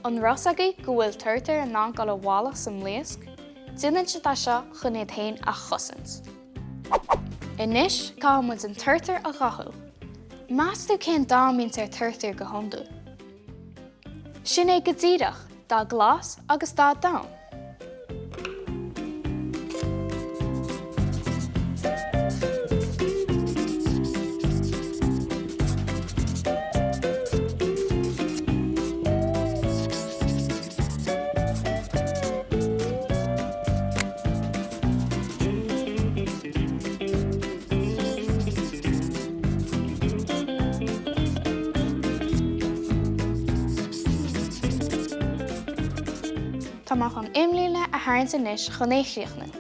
An rosagaí go bhfuil turtar an ná gal bhála som léasc, duine si tá seo chun é tain a chosint. Inis cámid an turtar a gathú. Meas tú cén dámíonn ar turtar go hondú. Sin é go díreach dá glas agus dá dam. Tá mar chun imlíne a thairnt inis chun é chríochnaí.